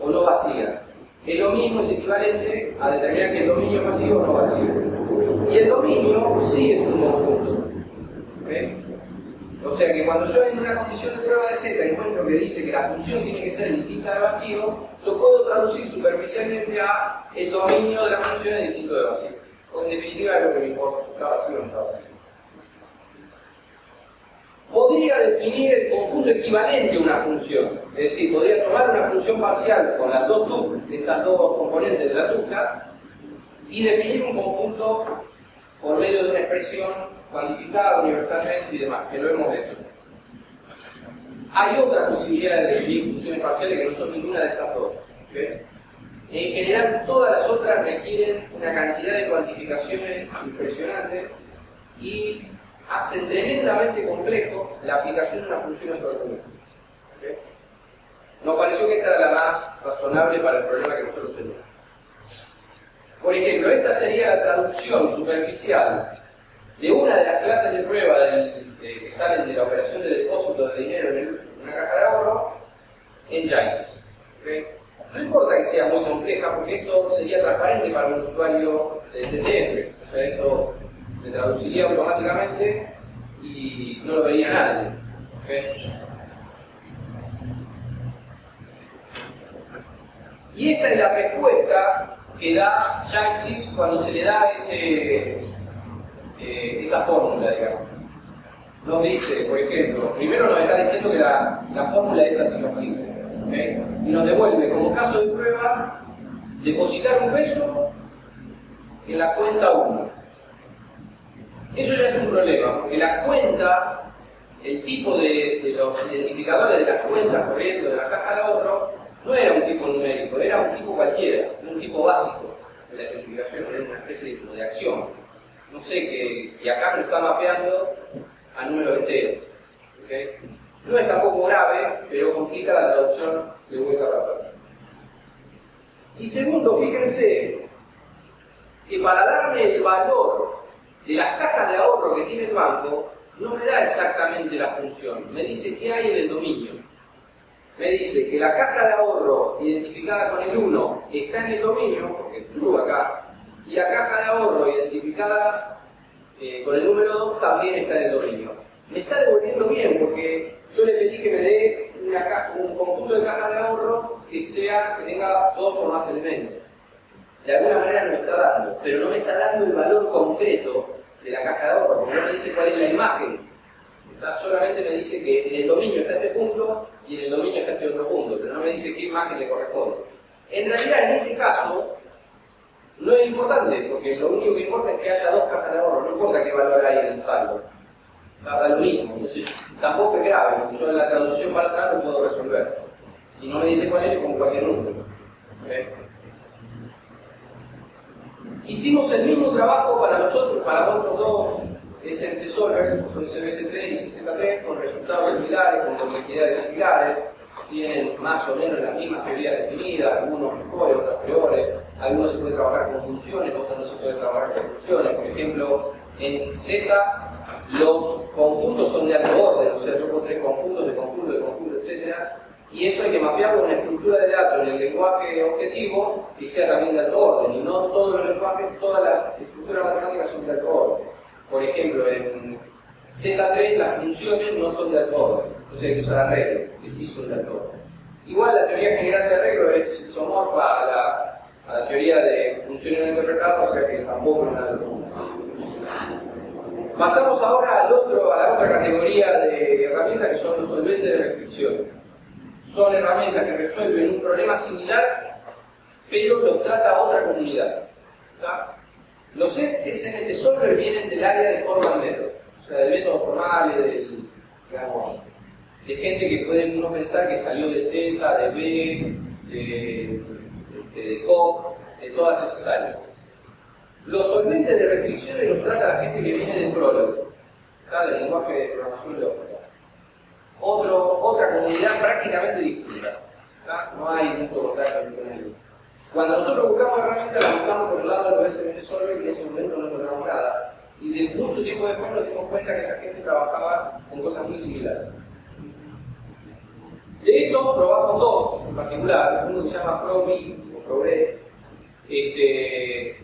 o no vacía. Es lo mismo, es equivalente a determinar que el dominio es vacío o no vacío. Y el dominio sí es un conjunto. ¿Okay? O sea que cuando yo en una condición de prueba de Z encuentro que dice que la función tiene que ser distinta de vacío, lo puedo traducir superficialmente a el dominio de la función es distinto de vacío. O en definitiva es lo que me importa, si está vacío o no está vacío. Podría definir el conjunto equivalente a una función. Es decir, podría tomar una función parcial con las dos tuplas, estas dos componentes de la tupla, y definir un conjunto por medio de una expresión cuantificada universalmente y demás, que lo hemos hecho. Hay otras posibilidades de definir funciones parciales que no son ninguna de estas dos. ¿Okay? En general, todas las otras requieren una cantidad de cuantificaciones impresionantes y hacen tremendamente complejo la aplicación de una función a su argumento. ¿Okay? Nos pareció que esta era la más razonable para el problema que nosotros tenemos. Por ejemplo, esta sería la traducción superficial de una de las clases de prueba que salen de la operación de depósito de dinero en una caja de ahorro en Chaisis. ¿Okay? No importa que sea muy compleja, porque esto sería transparente para un usuario de TTF. O sea, esto se traduciría automáticamente y no lo vería nadie. ¿Okay? Y esta es la respuesta que da Chaisis cuando se le da esa fórmula, digamos. Nos dice, por ejemplo, primero nos está diciendo que la fórmula es satisfacible. ¿Okay? Y nos devuelve, como caso de prueba, depositar un peso en la cuenta 1. Eso ya es un problema, porque la cuenta, el tipo de los identificadores de las cuentas corrientes de la caja de ahorro, no era un tipo numérico, era un tipo cualquiera, un tipo básico de la especificación, era una especie de acción. No sé, que acá lo está mapeando a números enteros. ¿Okay? No es tampoco grave, pero complica la traducción de vuelta a papel. Y segundo, fíjense que para darme el valor de las cajas de ahorro que tiene el banco, no me da exactamente la función, me dice qué hay en el dominio. ¿Ok? me dice que la caja de ahorro identificada con el 1 está en el dominio, porque es true acá, y la caja de ahorro identificada con el número 2 también está en el dominio. Me está devolviendo bien, porque yo le pedí que me dé un conjunto de cajas de ahorro que tenga 2 o más elementos. De alguna manera me está dando, pero no me está dando el valor concreto de la caja de ahorro, porque no me dice cuál es la imagen. Solamente me dice que en el dominio está este punto y en el dominio está este otro punto, pero no me dice qué imagen le corresponde. En realidad, en este caso, no es importante, porque lo único que importa es que haya 2 cajas de ahorro, no importa qué valor hay en el saldo. Da lo mismo, entonces tampoco es grave, porque yo en la traducción para atrás lo puedo resolver. Si no me dice cuál es, con cualquier número. ¿Okay? Hicimos el mismo trabajo para los otros dos SMT Solver, son CBS3 y CZ3, con resultados similares, con complejidades similares, tienen más o menos las mismas teorías definidas, algunos mejores, otros peores, algunos se puede trabajar con funciones, otros no se puede trabajar con funciones. Por ejemplo, en Z los conjuntos son de alto orden, o sea, yo pongo 3 conjuntos de conjuntos, etc. Y eso hay que mapearlo en una estructura de datos en el lenguaje objetivo que sea también de alto orden, y no todos los lenguajes, todas las estructuras matemáticas son de alto orden. Por ejemplo, en Z3 las funciones no son de alto orden, entonces hay que usar arreglos, que sí son de alto orden. Igual la teoría general de arreglo es isomorfa a la teoría de funciones no interpretadas, o sea que tampoco es nada de todo. Pasamos ahora a la otra categoría de herramientas que son los solventes de restricción. Son herramientas que resuelven un problema similar, pero los trata otra comunidad. ¿Está? Los SMT Solver vienen del área de formal method, o sea, de métodos formales, digamos, de gente que puede uno pensar que salió de Z, de B, de COC, de todas esas áreas. Los solventes de restricciones los trata la gente que viene del Prolog, del lenguaje de programación lógica. Otra comunidad prácticamente distinta, no hay mucho contacto con ellos. Cuando nosotros buscamos herramientas, las buscamos por el lado de los SMT Solver y en ese momento no encontramos nada. Y de mucho tiempo después nos dimos cuenta que la gente trabajaba con cosas muy similares. De estos probamos 2 en particular, uno que se llama ProB o ProB, que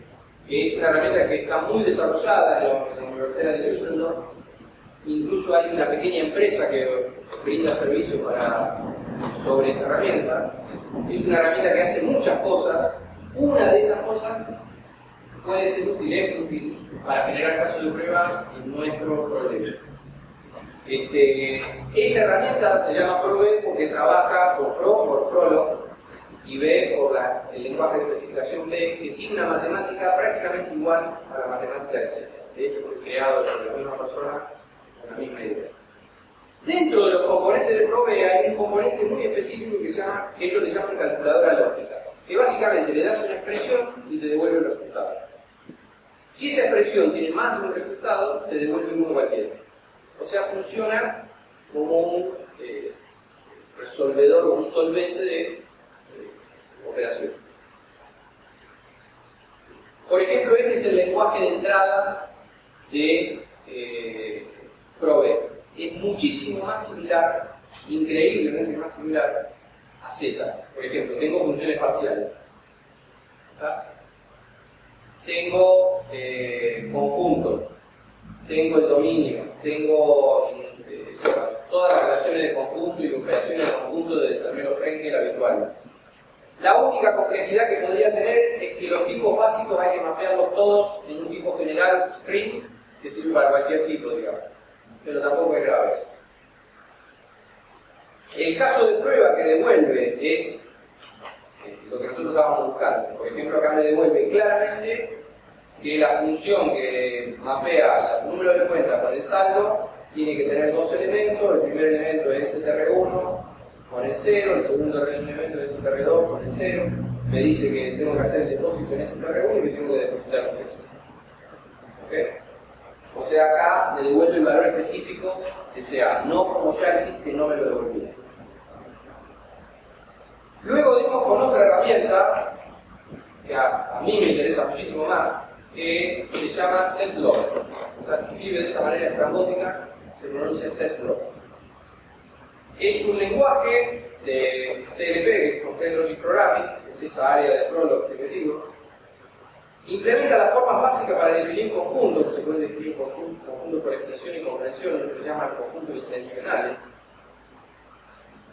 es una herramienta que está muy desarrollada en la Universidad de Düsseldorf. Incluso hay una pequeña empresa que brinda servicios sobre esta herramienta. Es una herramienta que hace muchas cosas. Una de esas cosas puede ser útil, es útil para generar casos de prueba en nuestro problema. Esta herramienta se llama ProB porque trabaja por Prolog y B por el lenguaje de especificación B, que tiene una matemática prácticamente igual a la matemática de Z. De hecho, fue creado por la misma persona con la misma idea. Dentro de los componentes de ProB hay un componente muy específico que ellos le llaman calculadora lógica, que básicamente le das una expresión y te devuelve el resultado. Si esa expresión tiene más de un resultado, te devuelve uno cualquiera. O sea, funciona como un resolvedor o un solvente de operación. Por ejemplo, este es el lenguaje de entrada de ProB. Es muchísimo más similar, increíblemente más similar a Z. Por ejemplo, tengo funciones parciales. ¿Está? Tengo conjuntos. Tengo el dominio. Tengo todas las relaciones de conjunto y operaciones de conjunto del desarrollo Frenkel habituales. La única complejidad que podría tener es que los tipos básicos hay que mapearlos todos en un tipo general string que sirve para cualquier tipo, digamos. Pero tampoco es grave eso. El caso de prueba que devuelve es lo que nosotros estábamos buscando. Por ejemplo, acá me devuelve claramente que la función que mapea el número de cuenta con el saldo tiene que tener 2 elementos. El primer elemento es str1 con el 0, el segundo elemento es str2 con el 0. Me dice que tengo que hacer el depósito en str1 y que tengo que depositar los pesos. ¿Okay? O sea, acá me devuelve el valor específico que sea, no como ya existe, no me lo devolvía. Luego dimos con otra herramienta que a mí me interesa muchísimo más, que se llama setlog. Se escribe de esa manera estrambótica, se pronuncia setlog. Es un lenguaje de CLP, que es Constraint Logic Programming, que es esa área de Prolog que digo, implementa las formas básicas para definir conjuntos, que se pueden definir conjuntos por extensión y comprensión, lo que se llaman conjuntos intencionales.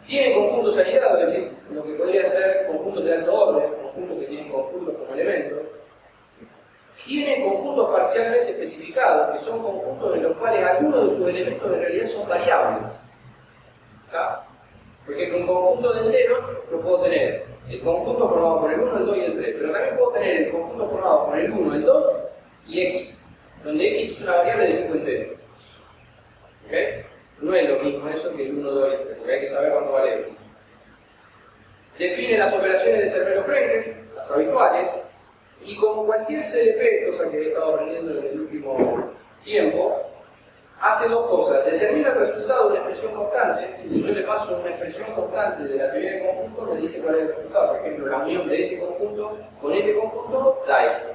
Tiene conjuntos aliados, es decir, lo que podría ser conjuntos de alto orden, conjuntos que tienen conjuntos como elementos. Tiene conjuntos parcialmente especificados, que son conjuntos en los cuales algunos de sus elementos en realidad son variables. ¿Está? Por ejemplo, un conjunto de enteros, yo puedo tener el conjunto formado por el 1, el 2 y el 3, pero también puedo tener el conjunto formado por el 1, el 2 y x, donde x es una variable de tipo entero. ¿Okay? No es lo mismo eso que el 1, 2 y el 3, porque hay que saber cuánto vale x. Define las operaciones de Zermelo-Fraenkel, las habituales, y como cualquier CDP, cosa que he estado aprendiendo en el último tiempo, hace dos cosas. Determina el resultado de una expresión constante. Si yo le paso una expresión constante de la teoría de conjuntos, me dice cuál es el resultado. Por ejemplo, la unión de este conjunto con este conjunto da esto.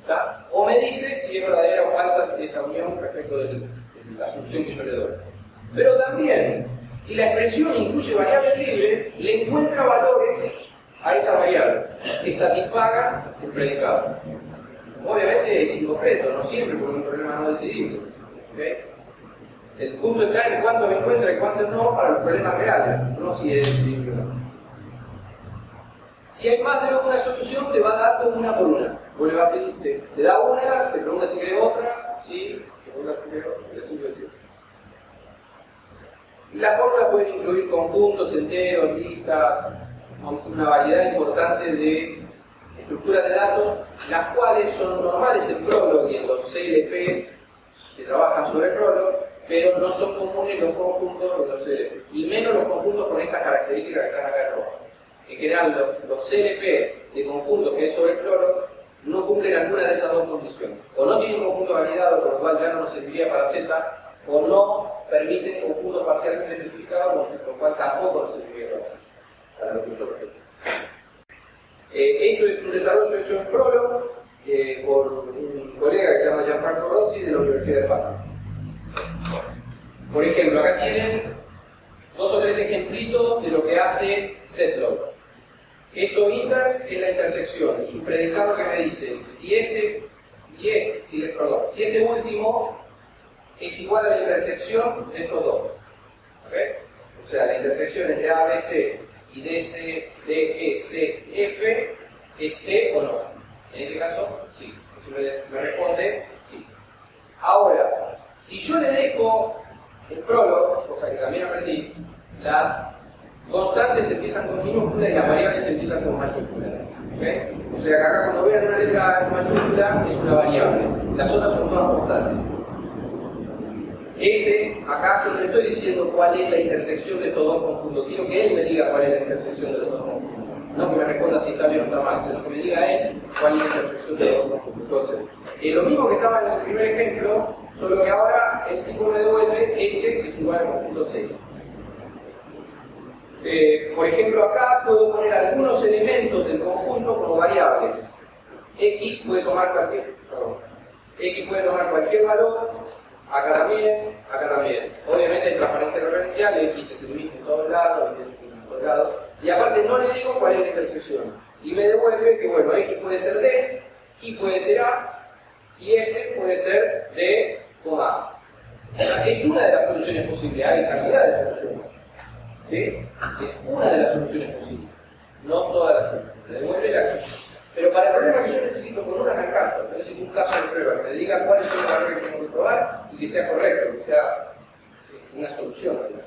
¿Está? O me dice si es verdadera o falsa esa unión respecto de la solución que yo le doy. Pero también, si la expresión incluye variables libres, le encuentra valores a esa variable que satisfagan el predicado. Obviamente es incompleto, no siempre, porque es un problema no decidible. ¿Okay? El punto está en cuánto me encuentra y cuánto no para los problemas reales, no si es decidible o no. Si hay más de una solución, te va a dar una por una. Vos le vas a pedir, te da una, te pregunta si querés otra, sí, te pregunta si querés otra, y así sucesivamente. Las fórmulas pueden incluir conjuntos, enteros, listas, una variedad importante de estructuras de datos, las cuales son normales en Prolog y en los CLP que trabajan sobre Prolog, pero no son comunes los conjuntos de los CLP, y menos los conjuntos con estas características que están acá en rojo. En general, los CLP de conjuntos que es sobre Prolog no cumplen alguna de esas dos condiciones. O no tienen un conjunto validado, con lo cual ya no nos serviría para Z, o no permiten conjuntos parcialmente especificados, con lo cual tampoco nos serviría para lo que yo propongo. Esto es un desarrollo hecho en Prolog por un colega que se llama Gianfranco Rossi de la Universidad de Padua. Por ejemplo, acá tienen dos o tres ejemplitos de lo que hace setlog. Esto inters es la intersección, es un predicado que me dice si este último es igual a la intersección de estos dos. ¿Okay? O sea, la intersección entre A, B, C y DC, D, E, C, F es C o no. En este caso, sí. Si me responde, sí. Ahora, si yo le dejo el Prolog, cosa que también aprendí, las constantes empiezan con minúscula y las variables empiezan con mayúscula. ¿Okay? O sea que acá cuando vean una letra en mayúscula es una variable, las otras son todas constantes. Acá yo no le estoy diciendo cuál es la intersección de estos dos conjuntos, quiero que él me diga cuál es la intersección de los dos conjuntos. No que me responda si está bien o está mal, sino que me diga él cuál es la intersección de los dos conjuntos. Entonces, lo mismo que estaba en el primer ejemplo, solo que ahora el tipo me devuelve S, que es igual al conjunto C. Por ejemplo, acá puedo poner algunos elementos del conjunto como variables. X puede tomar cualquier valor, acá también. Obviamente hay transparencia referencial, X es el mismo en todos lados, y aparte no le digo cuál es la intersección. Y me devuelve que, bueno, X puede ser D, Y puede ser A, y S puede ser D, A. O sea, es una de las soluciones posibles, hay cantidad de soluciones. ¿Sí? Es una de las soluciones posibles, no todas las soluciones. Me devuelve la cosa. Pero para el problema que yo necesito, con una me alcanza. Yo necesito un caso de prueba que me diga cuáles son los valores que tengo que probar y que sea correcto, que sea una solución, ¿verdad?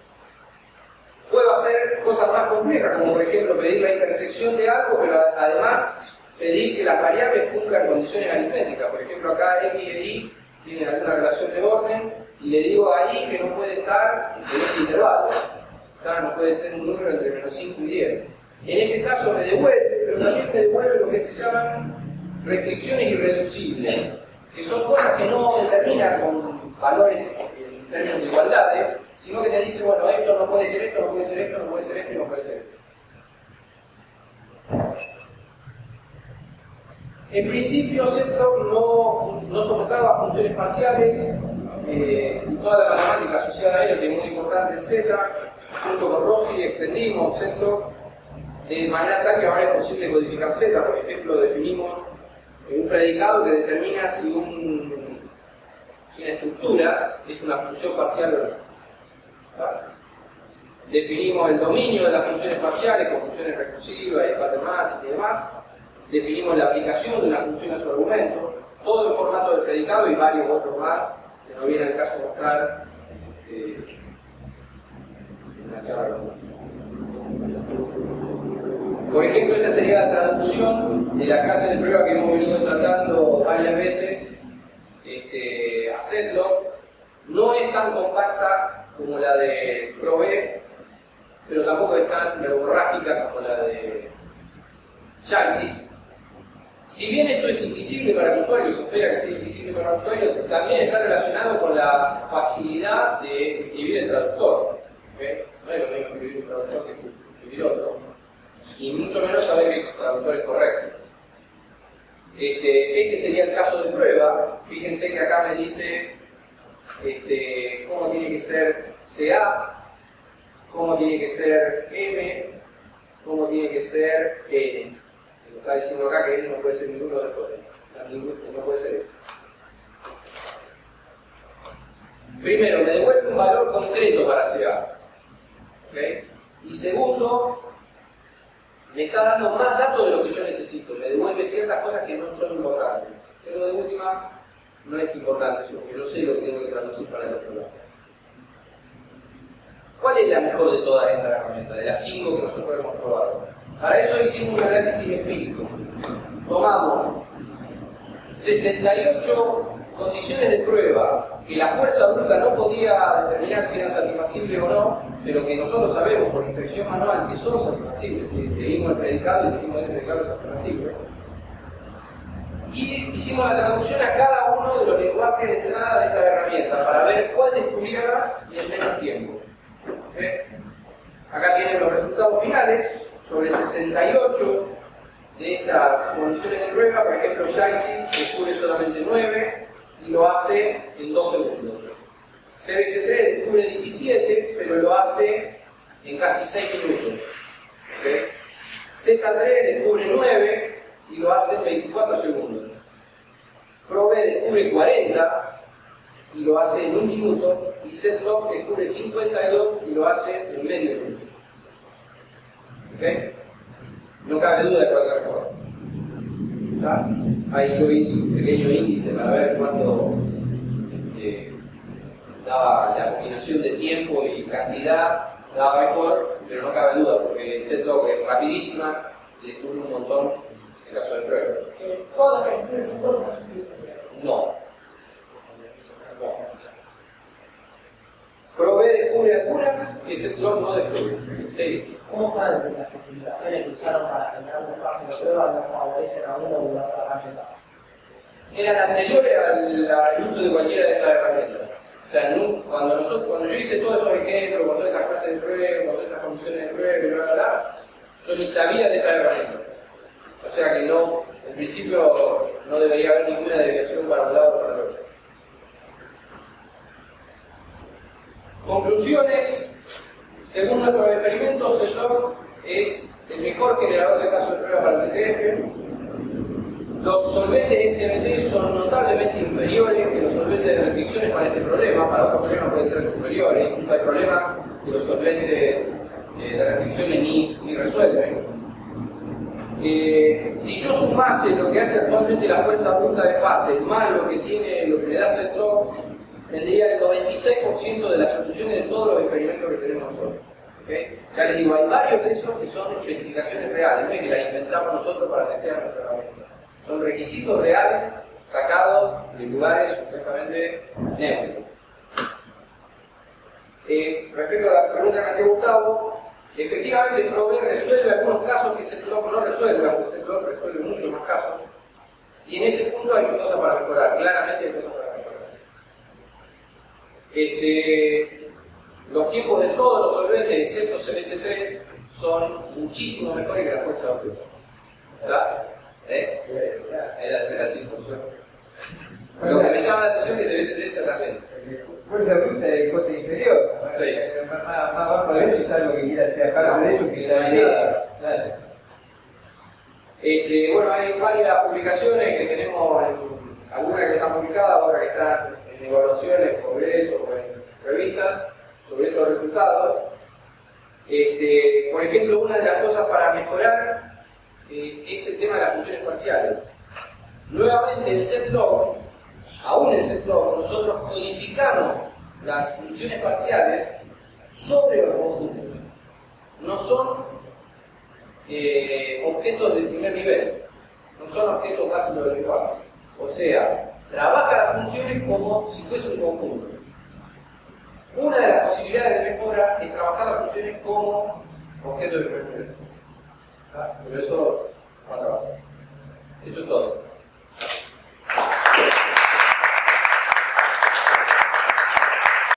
Puedo hacer cosas más complejas, como por ejemplo pedir la intersección de algo, pero además pedir que las variables cumplan condiciones aritméticas. Por ejemplo, acá X e Y tienen alguna relación de orden y le digo a Y que no puede estar en este intervalo. No puede ser un número entre menos 5 y 10. En ese caso me devuelve, pero también me devuelve lo que se llaman restricciones irreducibles, que son cosas que no determinan con valores en términos de igualdades, sino que te dice, bueno, esto no puede ser esto, no puede ser esto, no puede ser esto y no puede ser esto. En principio, setlog no soportaba funciones parciales y toda la matemática asociada a ello, que es muy importante en Z. junto con Rossi extendimos esto de manera tal que ahora es posible codificar Z. Por ejemplo, definimos un predicado que determina si una estructura es una función parcial o no. ¿Vale? Definimos el dominio de las funciones parciales con funciones recursivas y pattern match y demás. Definimos la aplicación de una función a su argumento, todo en formato de predicado y varios otros más que no viene al caso mostrar en la charla. Por ejemplo, esta sería la traducción de la clase de prueba que hemos venido tratando varias veces a Setlock. No es tan compacta como la de ProB, pero tampoco es tan verborrágica como la de Chalsys. Si bien esto es invisible para el usuario, se espera que sea invisible para el usuario, también está relacionado con la facilidad de escribir el traductor. ¿Okay? No es lo mismo escribir un traductor que escribir otro. Y mucho menos saber que el traductor es correcto. Este sería el caso de prueba. Fíjense que acá me dice cómo tiene que ser CA, cómo tiene que ser M, cómo tiene que ser N. Me está diciendo acá que N no puede ser ninguno de los dos. No puede ser esto. Primero, me devuelve un valor concreto para CA. ¿Okay? Y segundo, me está dando más datos de lo que yo necesito. Me devuelve ciertas cosas que no son importantes. Pero de última, no es importante eso, porque yo sé lo que tengo que traducir para el otro lado. ¿Cuál es la mejor de todas estas herramientas? De las 5 que nosotros hemos probado. Para eso hicimos un análisis empírico. Tomamos 68 condiciones de prueba que la fuerza bruta no podía determinar si eran satisfacibles o no, pero que nosotros sabemos por inspección manual que son satisfacibles. Leímos el predicado y dijimos que el predicado es satisfacible. Y hicimos la traducción a cada uno de los lenguajes de entrada de esta herramienta para ver cuál descubría más y en menos tiempo. ¿Okay? Acá tienen los resultados finales. Sobre 68 de estas condiciones de prueba, por ejemplo, Chalsys descubre solamente 9 y lo hace en 2 segundos. CBC3 descubre 17, pero lo hace en casi 6 minutos. ¿Okay? Z3 descubre 9 y lo hace en 24 segundos. ProB descubre 40 y lo hace en 1 minuto. Y Setlock descubre 52 y lo hace en medio minuto. ¿Okay? No cabe duda de cuál es mejor. Ahí yo hice un pequeño índice para ver cuánto daba la combinación de tiempo y cantidad, daba mejor, pero no cabe duda porque Setlock es rapidísima y descubre un montón en caso de prueba. ¿Todas las que se pueden utilizar? No. ProB descubre algunas que Setlock no descubre. Sí. ¿Cómo saben que las especificaciones que usaron para generar un espacio de prueba no favorecen a uno u otra herramienta? Eran anteriores al uso de cualquiera de estas herramientas. O sea, cuando yo hice todos esos ejemplos, con todas esas clases de prueba, con todas esas condiciones de prueba y bla, bla, bla, yo ni sabía de esta herramienta. O sea que no, en principio no debería haber ninguna desviación para un lado o para el otro. Conclusiones. Según nuestros experimentos, Setlock es el mejor generador de casos de prueba para el TTF. Los solventes SMT son notablemente inferiores que los solventes de restricciones para este problema. Para otros problemas pueden ser superiores. Incluso hay problemas que los solventes de restricciones ni resuelven. Si yo sumase lo que hace actualmente la fuerza bruta de Hartley más lo que le da Setlock, tendría el 96% de las soluciones de todos los experimentos que tenemos nosotros. ¿Okay? Ya les digo, hay varios de esos que son especificaciones reales, no es que las inventamos nosotros para testear nuestra herramienta. Son requisitos reales sacados de lugares supuestamente neutros. Respecto a la pregunta que hacía Gustavo, efectivamente ProB resuelve algunos casos que Setlock no resuelve, aunque Setlock resuelve muchos más casos. Y en ese punto hay cosas para mejorar, claramente hay cosas para mejorar. Los tiempos de todos los solventes, excepto CBC3, son muchísimo mejores que la fuerza de bruta. ¿Verdad? Era así, por suerte. Lo que me llama la atención es que CBC3 es realmente. Fuerza bruta del coste inferior. Sí. Más abajo de eso está lo que quiera hacer acá de eso, que está no. Claro. Bueno, hay varias publicaciones que tenemos, algunas que están publicadas, otras que están en evaluaciones, congresos o en revistas sobre estos resultados. Por ejemplo, una de las cosas para mejorar es el tema de las funciones parciales. Nuevamente, el setlog, aún en setlog, nosotros codificamos las funciones parciales sobre los conjuntos. No son objetos del primer nivel, no son objetos básicos del lenguaje. O sea, trabaja las funciones como si fuese un conjunto. Una de las posibilidades de mejora es trabajar las funciones como objetos del primer nivel. Pero eso no trabaja. Eso es todo.